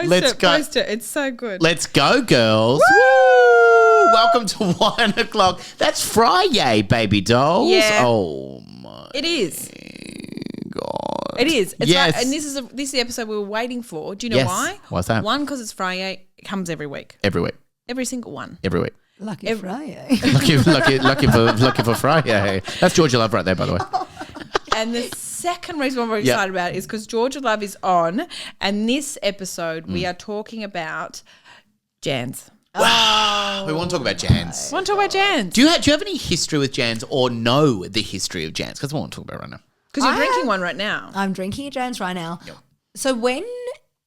Post it. It's so good. Let's go, girls. Woo! Welcome to 1 o'clock. That's Friday, baby dolls. Yeah. Oh, my It is. God. It is. It's Yes. like, and this is the episode we were waiting for. Do you know why? Why's that? One, because it's Friday. It comes every week. Every week. Every single one. Every week. Lucky Friday. lucky for Friday. That's Georgia Love right there, by the way. And the second reason why we're excited about it is because Georgia Love is on, and this episode we are talking about Jansz. Wow. We want to talk about Jansz. Want to talk about Jansz? Do you have any history with Jansz or know the history of Jansz? Because I want to talk about it right now. Because you're drinking one right now. I'm drinking a Jansz right now. Yep. So when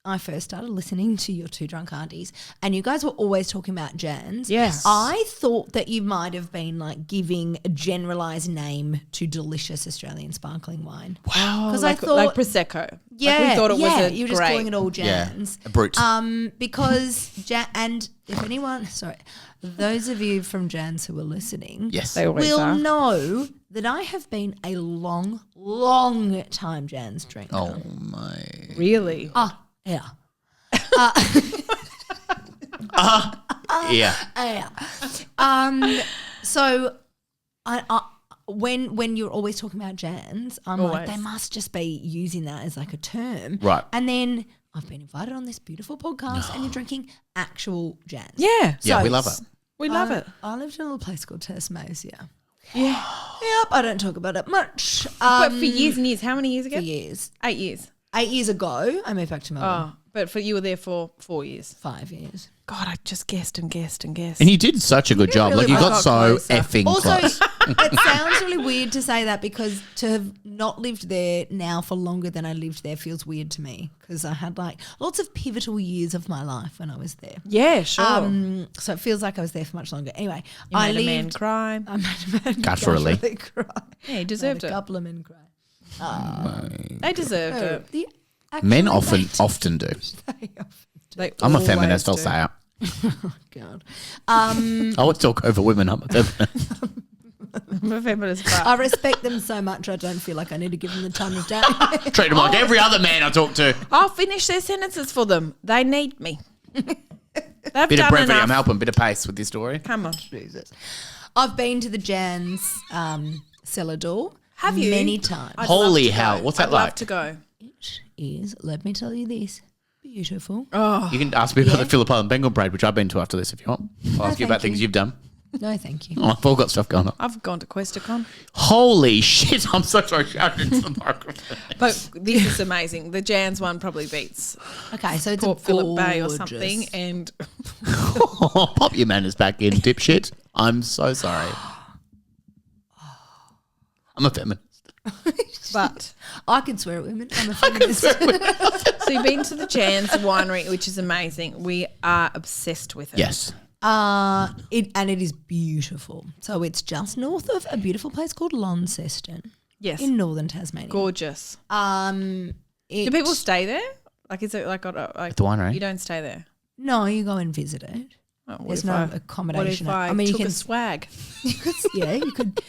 I first started listening to your two drunk aunties and you guys were always talking about Jansz, Yes. I thought that you might have been like giving a generalised name to delicious Australian sparkling wine. Wow. Because like, I thought like Prosecco. Yeah, Like we thought it was you were just calling it all Jansz. Yeah, a brute. Because and if anyone, those of you from Jansz who are listening, Yes. They always will are. know that I have been a long time Jansz drinker. Oh, my. Really? Yeah. Yeah. Yeah. So I when you're always talking about Jansz, I'm like, they must just be using that as like a term. Right. And then I've been invited on this beautiful podcast and you're drinking actual Jansz. Yeah. Yeah, we love it. We love it. I lived in a little place called Tasmania. Yeah. Yep, I don't talk about it much. But for years and years. How many years ago? For years. 8 years. 8 years ago, I moved back to Melbourne. Oh, but you were there for 4 years. 5 years. God, I just guessed and guessed and guessed. And you did such a good job. really Like, you well. got so Closer. effing Also, close. it sounds really weird to say that because to have not lived there now for longer than I lived there feels weird to me because I had like lots of pivotal years of my life when I was there. Yeah, sure. So it feels like I was there for much longer. Anyway, You I made a man lived. cry. I made a man Gutturally. cry. Yeah, he deserved Made a it. couple of men cry. They deserved it. The Men actually often do. they often do. They I'm a always feminist, I'll do. say it. Oh God. I would talk over women. I'm a feminist. I'm a feminist, but I respect them so much. I don't feel like I need to give them the time of day. Treat them like every other man I talk to. I'll finish their sentences for them. They need me. They've Bit of done brevity. enough. I'm helping. Bit of pace with this story. Come on. Jesus. I've been to the Jansz cellar door. Have you? Many times. I'd Holy love to hell. go. What's that I'd like? love to go. It is, let me tell you this, beautiful. Oh, You can ask me about the Phillip Island Bengal Parade, which I've been to after this if you want. I'll ask you about thank you. things you've done. No, thank you. Oh, I've all got stuff going on. I've gone to Questacon. Holy shit. I'm so sorry. Shouting into the microphone. But this is amazing. The Jansz one probably beats Okay, so it's Port a Phillip Bay or gorgeous- something. And Pop your manners back in, dipshit. I'm so sorry. I'm a feminist. but I can swear at women. I'm a feminist. so you've been to the Jansz winery, which is amazing. We are obsessed with it. Yes. It is beautiful. So it's just north of a beautiful place called Launceston Yes. in northern Tasmania. Gorgeous. Do Do people stay there? Like, is it like At the winery? You don't stay there. No, you go and visit it. Oh, what There's if no I- accommodation. What if I, I mean, you took can a swag? you could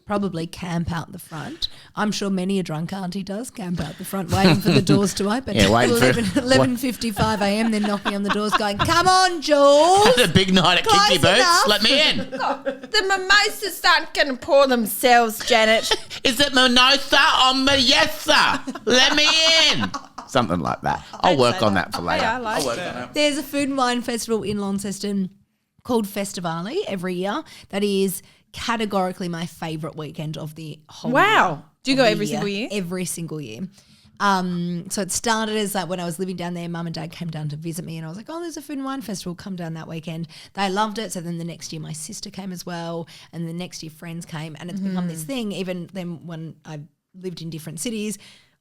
probably camp out the front. I'm sure many a drunk auntie does camp out the front waiting for the doors to open. Yeah, waiting for- 11:55 a.m. They're knocking on the doors going, come on, Jules. Had a big night at Close Kinky Boots. enough. Let me in. The mimosas aren't going to pour themselves, Janet. Is it mimosa on me? Yes, sir. Let me in. Something like that. I'll work on that for later. Yeah, I like I'll work it. on it. There's a food and wine festival in Launceston called Festivale every year. That is categorically my favourite weekend of the whole year. Wow. Do you Of go the every single year? Every single year. So it started as like when I was living down there, Mum and Dad came down to visit me and I was like, oh, there's a food and wine festival, come down that weekend. They loved it. So then the next year my sister came as well and the next year friends came and it's become this thing. Even then when I lived in different cities,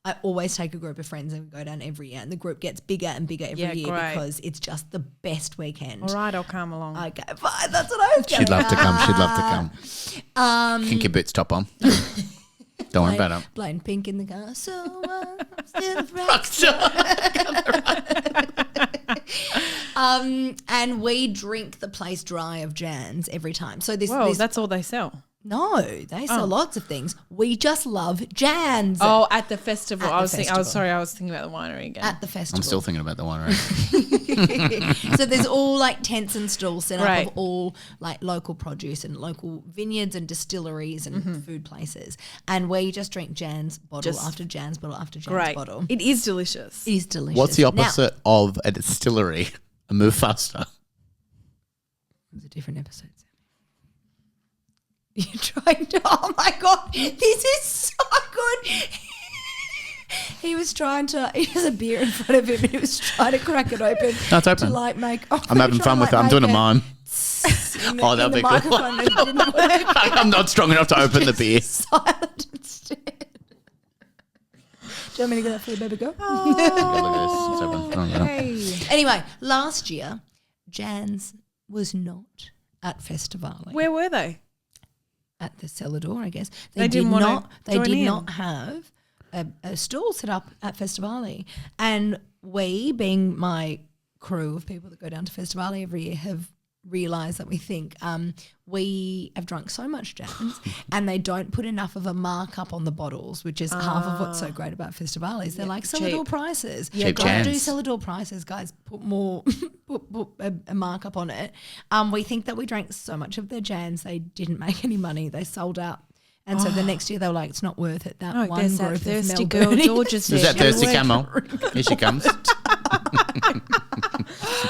I always take a group of friends and we go down every year and the group gets bigger and bigger every Yeah, year great. because it's just the best weekend. All right, I'll come along. Okay, fine. That's what I was going She'd love to come. She'd love to come. Kinky Boots top on. Don't worry about it. Blind pink in the car. So still and we drink the place dry of Jansz every time. So this, Whoa, this that's all they sell. No, they sell lots of things. We just love Jansz. Oh, at the festival. At I the was thinking about the winery again. At the festival. I'm still thinking about the winery. So there's all like tents and stalls set up Right. of all like local produce and local vineyards and distilleries and food places. And we just drink Jansz bottle after Jansz bottle after Jansz bottle. It is delicious. It is delicious. What's the Now, opposite of a distillery? A move faster. it was a different episode. You're trying to. Oh my god, this is so good. He was trying to. He has a beer in front of him, and he was trying to crack it open. No, it's open. To like make. I'm having fun with it. I'm doing a mime. Oh, that'll be good. good. I'm not strong enough to open the beer. Silent instead. Do you want me to get that for you, baby girl? Look at this. Anyway, last year, Jansz was not at Festivale. Where were they? At the cellar door, I guess. They didn't want to They join did in. not have a stall set up at Festivale. And we, being my crew of people that go down to Festivale every year, have realised that we think we have drunk so much Jansz and they don't put enough of a markup on the bottles, which is half of what's so great about Festivale is they're like cellar door prices. Yeah, cheap don't do Jansz. cellar door prices, guys. Put more, put a markup on it. We think that we drank so much of their Jansz, they didn't make any money. They sold out. And so the next year they were like, it's not worth it. That one there's group that of thirsty girl, Melbourne. George's Is that thirsty camel? Here she comes.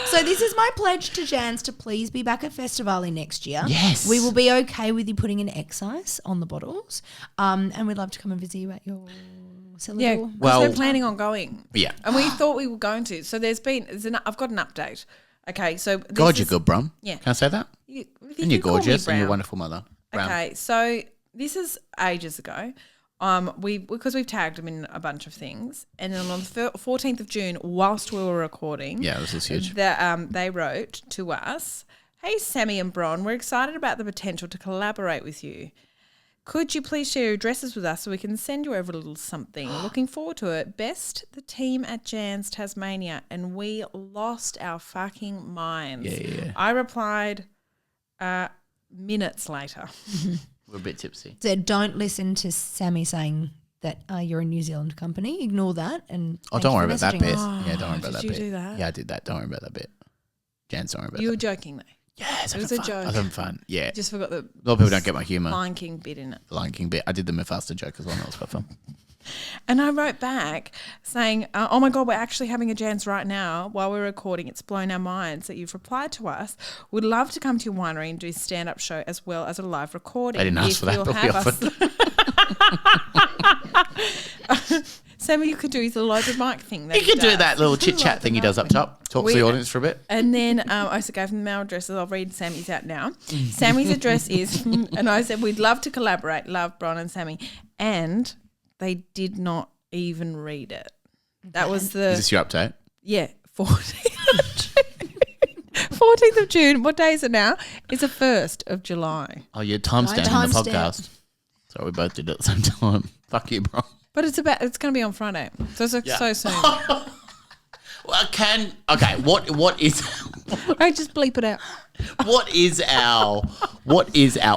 So this is my pledge to Jansz to please be back at Festivale next year. Yes. We will be okay with you putting an excise on the bottles. And we'd love to come and visit you at your cellar Yeah, door. because Well- we're planning on going. Yeah. And we thought we were going to. So I've got an update. Okay, so this God, you're is- good, Bron. Yeah. Can I say that? You And you're can call me gorgeous and you're a Brown. wonderful mother. Brown. Okay, so this is ages ago. Because we've tagged them in a bunch of things, and then on the 14th of June, whilst we were recording, Yeah, this is huge. they wrote to us, "Hey Sammy and Bron, we're excited about the potential to collaborate with you. Could you please share your addresses with us so we can send you over a little something? Looking forward to it. Best, the team at Jansz, Tasmania." And we lost our fucking minds. Yeah. I replied minutes later. We're a bit tipsy. So don't listen to Sammy saying that you're a New Zealand company. Ignore that. And Oh, don't worry about that bit. us. Yeah, don't worry about did that you bit. do that? Yeah, I did that. Don't worry about that bit. Jansz, don't worry about You that. were joking though. Yes, it was a joke. I was having fun. Yeah. Just forgot the A lot of people don't get my humour. Lion King bit in it. The Lion King bit. I did the Mufasa joke as well. That was quite fun. And I wrote back saying, "Oh my God, we're actually having a Jansz right now while we're recording. It's blown our minds that you've replied to us. Would love to come to your winery and do a stand-up show as well as a live recording. I didn't ask if for that, you'll but we have us." Sammy, you could do his little open mic thing. You can do that little chit chat thing he does up top. Talks to the audience for a bit. And then I also gave them our addresses. I'll read Sammy's out now. Sammy's address is, and I said, "We'd love to collaborate. Love, Bron and Sammy." And they did not even read it. That was Is this your update? 14th of June. 14th of June. What day is it now? It's the 1st of July. Oh, you're timestamping the Timestamp. podcast. So we both did it at the same time. Fuck you, bro. But it's going to be on Friday. So it's so soon. Well, what is I just bleep it out. what is our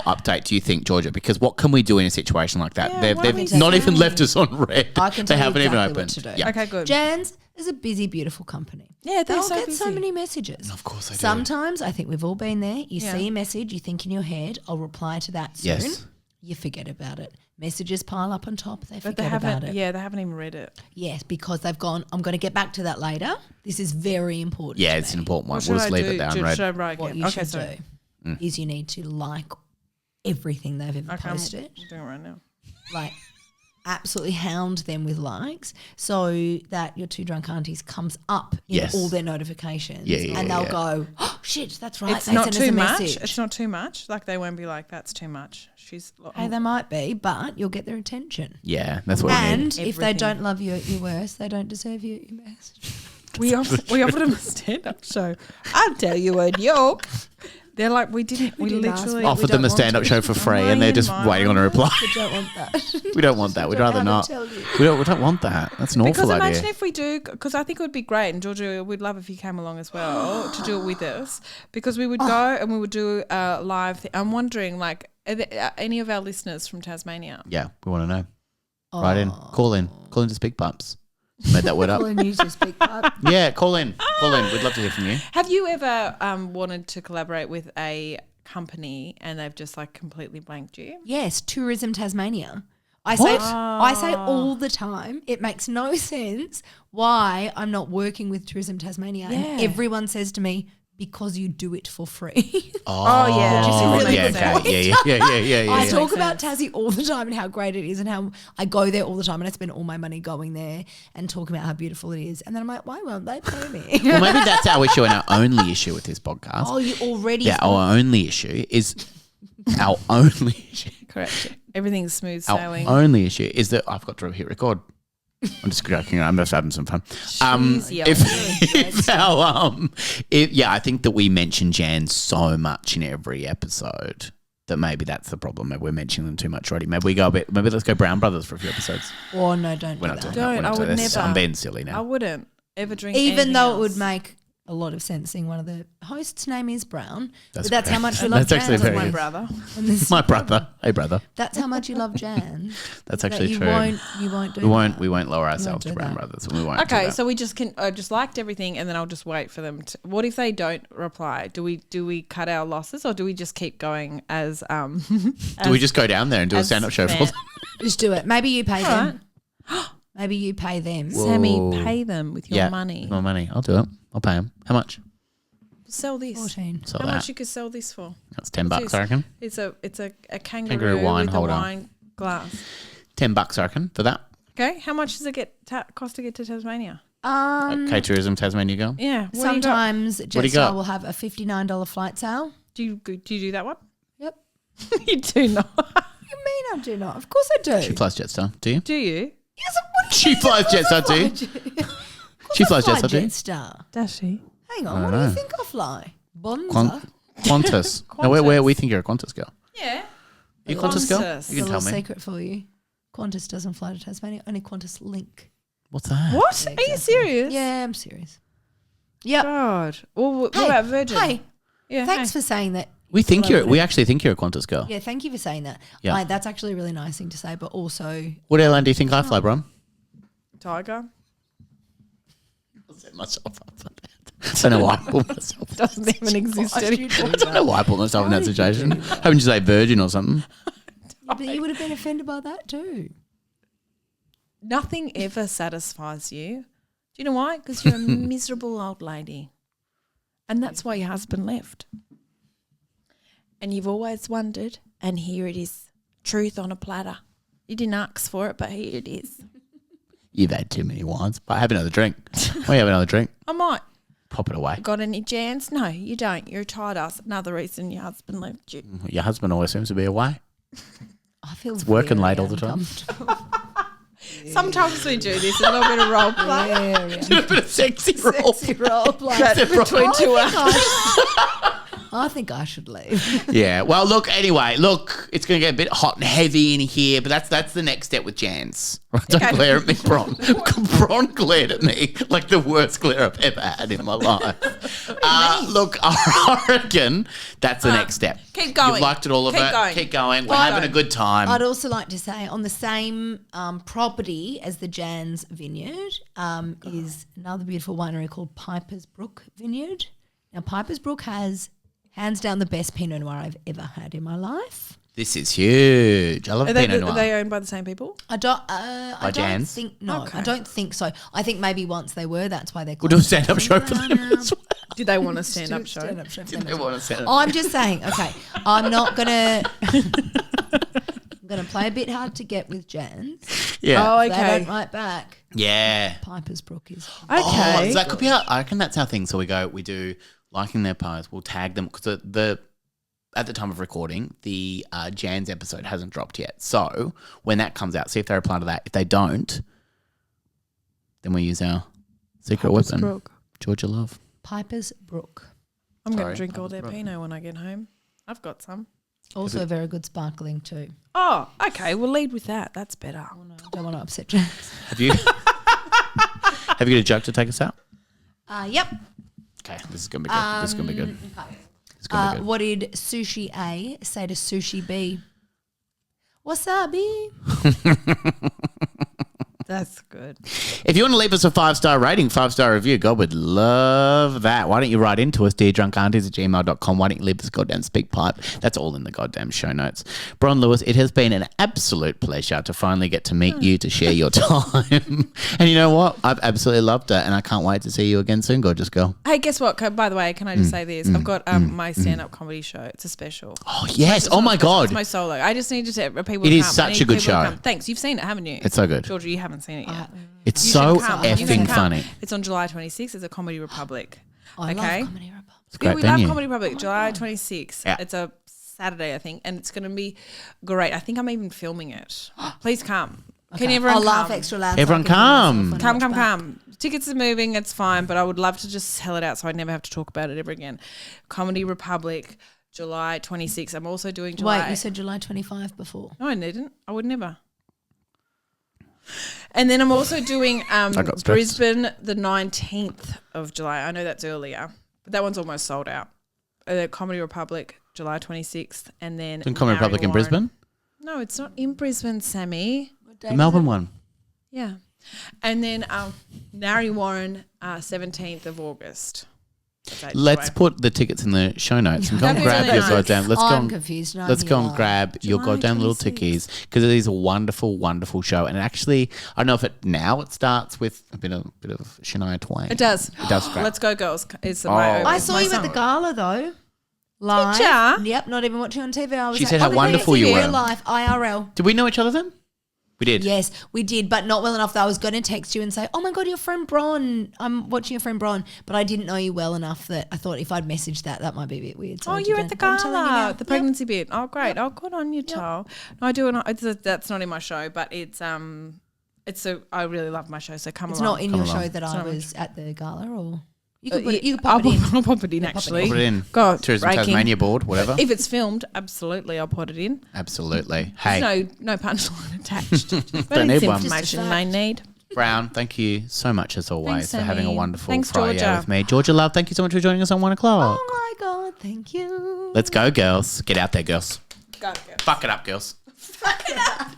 update, do you think, Georgia? Because what can we do in a situation like that? Yeah, what are we they've not even doing? left us on red. I can They tell you haven't even exactly opened. what to do. Yeah. Okay, good. Jansz is a busy, beautiful company. Yeah, they're They'll so get so busy. many messages. Of course they do. Sometimes, I think we've all been there. You Yeah. see a message, you think in your head, I'll reply to that soon. Yes. You forget about it. Messages pile up on top. They But forget they about haven't. it. Yeah, they haven't even read it. Yes, because they've gone, I'm going to get back to that later. This is very important. Yeah, to it's me. an important one. What We'll should just I leave do? it down Should red. I write What again? you Okay, should sorry. do is you need to like everything they've ever Okay, posted. I'm doing it right now. Like absolutely hound them with likes so that your two drunk aunties comes up in Yes. all their notifications. Yeah, and they'll yeah. go, oh shit, that's right. It's They not sent us too a much. message. It's not too much. Like they won't be like, "That's too much." She's. Hey, they might be, but you'll get their attention. Yeah, that's what we And need. if they don't love you at your worst, they don't deserve you at your best. we offered them a stand-up show. I'll tell you a joke. They're like, we didn't. We didn't ask literally for it. Offered we them a don't want stand-up to. show for free Am and I they're in just my waiting on a reply. We don't want that. We don't want that. We'd rather not. Tell you. We don't want that. That's an Because awful imagine idea. if we do, because I think it would be great, and Georgia, we'd love if you came along as well to do it with us, because we would go and we would do a live thing. I'm wondering, like, Are there any of our listeners from Tasmania? Yeah, we want to know. Write in. Call in to Speak Pipes. Made that word up. Calling you to speak up. Yeah, call in. We'd love to hear from you. Have you ever wanted to collaborate with a company and they've just like completely blanked you? Yes, Tourism Tasmania. I say all the time, it makes no sense why I'm not working with Tourism Tasmania. Yeah. And everyone says to me, because you do it for free. Yeah. Which is a really yeah, good okay. point. Yeah. I talk Makes about sense. Tassie all the time and how great it is and how I go there all the time and I spend all my money going there and talking about how beautiful it is. And then I'm like, why won't they pay me? Well, maybe that's our issue and our only issue with this podcast. Oh, you already Yeah, our only issue is our only issue. Correct. Everything's smooth Our sailing. only issue is that I've got to hit record. I'm just joking. I'm just having some fun. Jeez, I think that we mention Jansz so much in every episode that maybe that's the problem. Maybe we're mentioning them too much already. Maybe we go a bit. Maybe let's go Brown Brothers for a few episodes. Oh, no, don't We're do not that. doing that. We're not I doing would this. never. I'm being silly I now. wouldn't ever drink Even anything though else. it would make a lot of sense seeing one of the hosts' name is Brown. That's But that's great. how much you love That's actually Jansz. very my good. brother. And this- My brother. Hey, brother. That's how much you love Jansz. That's that actually you true. You won't do We won't lower ourselves do to Brown that. Brothers. We won't. do Okay, that. so we just can. I just liked everything, and then I'll just wait for them to. What if they don't reply? Do we cut our losses, or do we just keep going as do we just go down there and do a as stand-up show for fan- them? Just do it. Maybe you pay All them. Maybe you pay them. Whoa. Sammy, pay them with your Yeah, money. more money. I'll do it. I'll pay them. How much? Sell this. 14. So How that. much you could sell this for? That's $10, What's I this? reckon. It's a kangaroo, Kangaroo wine with holder. a wine glass. $10, I reckon, for that. Okay, how much does it cost to get to Tasmania? Okay, Tourism Tasmania girl. Yeah, Sometimes do you Jetstar got? will have a $59 flight sale. do you do that one? Yep. You do not. You mean I do not? Of course I do. She flies Jetstar, do you? Do you? Yes, what do you She mean? flies Of course I Jetstar, do you? fly She flies I fly Jetstar, do you? Jetstar. Does she? Hang I on, what don't do you know. think I fly? Bonza? Qantas. No, we think you're a Qantas girl. Yeah. Are you a Qantas girl? Qantas. You can a tell little me. secret for you. Qantas doesn't fly to Tasmania, only Qantas Link. What's that? What? Yeah, Are you exactly. serious? Yeah, I'm serious. Yep. God. Well, what Hey, about Virgin? Hey, Yeah. thanks for saying that. We actually think you're a Qantas girl. Yeah, thank you for saying that. Yeah. That's actually a really nice thing to say, but also What airline do you think I fly, Bron? Tiger. I'll set myself up for that. I don't know why I put myself. Doesn't even exist anymore. I don't know why I put myself in that situation. Hoping you say Virgin or something. Yeah, but you would have been offended by that too. Nothing ever satisfies you. Do you know why? Because you're a miserable old lady. And that's why your husband left. And you've always wondered, and here it is. Truth on a platter. You didn't ask for it, but here it is. You've had too many wines. But have another drink. Why have another drink? I might. Pop it away. Got any Jansz? No, you don't. You're a tired ass. Another reason your husband left you. Your husband always seems to be away. I feel working very late all the time. uncomfortable. Sometimes we do this, a little bit of role play. Very A bit of sexy role. sexy role play. Between two hours. I think I should leave. Yeah. Well, look. Anyway, it's going to get a bit hot and heavy in here, but that's the next step with Jansz. Don't Okay. glare at me, Bron. Bron glared at me like the worst glare I've ever had in my life. Look, I reckon that's the next step. Keep going. You've liked it all of Keep it. going. Keep going. We're Keep having going. a good time. I'd also like to say on the same property as the Jansz Vineyard is another beautiful winery called Piper's Brook Vineyard. Now, Piper's Brook has hands down the best Pinot Noir I've ever had in my life. This is huge. I love Are Pinot Noir. they owned by the same people? I don't Jansz? think no. Okay. I don't think so. I think maybe once they were. That's why they're. We'll do a stand-up show for them as well. Did they want a stand-up show? Stand-up show for them They as well. want to stand up. I'm just saying. Okay, I'm not gonna. I'm gonna play a bit hard to get with Jansz. Yeah. Oh, They okay. don't write back. Yeah. Piper's Brook is. Okay. Oh, so that could be how, I reckon that's how things. So we do liking their posts. We'll tag them because at the time of recording, the Jansz episode hasn't dropped yet. So when that comes out, see if they reply to that. If they don't, then we use our secret Piper's weapon, Brook. Georgia Love. Piper's Brook. I'm going Sorry. to drink all their Pinot when I get home. I've got some. Also very good sparkling too. Oh, okay. We'll lead with that. That's better. Oh, no, I don't want to upset Jansz. Have you have you got a joke to take us out? Yep. Okay, this is gonna be good. This is gonna be good. Okay. It's going to be good. What did Sushi A say to Sushi B? Wasabi. That's good. If you want to leave us a 5-star rating, 5-star review, God would love that. Why don't you write into us, deardrunkaunties@gmail.com. Why don't you leave us a goddamn speak pipe? That's all in the goddamn show notes. Bron Lewis, it has been an absolute pleasure to finally get to meet you, to share your time. And you know what? I've absolutely loved it, and I can't wait to see you again soon, gorgeous girl. Hey, guess what? By the way, can I just say this? I've got my stand-up comedy show. It's a special. Oh, yes. It's Oh, not my special, God. It's my solo. I just need to tell people It to is come. such I need a good people to show. come. Thanks. You've seen it, haven't you? It's so good. Georgia, you haven't seen it yet. It's You so should come. You should effing come. funny. It's on July 26th. It's a Comedy Republic. I okay? love Comedy Republic. It's a great we venue. love Comedy Republic. July 26th. Yeah. It's a Saturday, I think, and it's going to be great. I think I'm even filming it. Please come. Okay. Can everyone I'll laugh come? extra loud. Everyone so I can hear come. myself when I watch back. Come. Tickets are moving. It's fine, but I would love to just sell it out so I never have to talk about it ever again. Comedy Republic, July 26th. I'm also doing July. Wait, you said July 25 before. No, I didn't. I would never. And then I'm also doing got stressed. Brisbane the 19th of July. I know that's earlier, but that one's almost sold out. Comedy Republic, July 26th. And then In Comedy Republic in Brisbane? No, it's not in Brisbane, Sammy. The Melbourne one. Yeah. And then Narry Warren, 17th of August. Let's put the tickets in the show notes and go and That'd be grab really your nice. goddamn. Let's go I'm and, confused. No, let's go and yeah. grab your July goddamn little 26th. tickies because it is a wonderful, wonderful show. And it actually, I don't know if it starts with a bit of Shania Twain. It does. It does. Great. Let's Go Girls. It's Oh. my I it's saw my you at the song. gala though. Live. Did ya? Yep, not even watching on TV. I was She like, said how oh, wonderful you real were. life, IRL. Did we know each other then? We did. Yes, we did, but not well enough that I was going to text you and say, oh my God, your friend Bron. I'm watching your friend Bron. But I didn't know you well enough that I thought if I'd messaged that might be a bit weird. So Oh, I you're at the didn't. I'm telling you now. gala, the Yep. pregnancy bit. Oh, great. Oh, good on you, Tal. No, I do. That's not in my show, but I really love my show, so come It's along. not in Come your along. show that I not was at the gala, or you could put it. You could I'll pop it in. I'll pop it in, actually. Put it in. God, Tourism breaking. Tasmania board, whatever. If it's filmed, absolutely, I'll put it in. Absolutely. Hey, No punchline attached. But Don't it's need one. information Just a they fact. need. Brown, thank you so much as always Thanks, for having a Sammy. wonderful Thanks, Friday Georgia. with me. Georgia Love, thank you so much for joining us on 1 o'clock. Oh my God, thank you. Let's go, girls. Get out there, girls. Go, Fuck it up, girls. Fuck it up.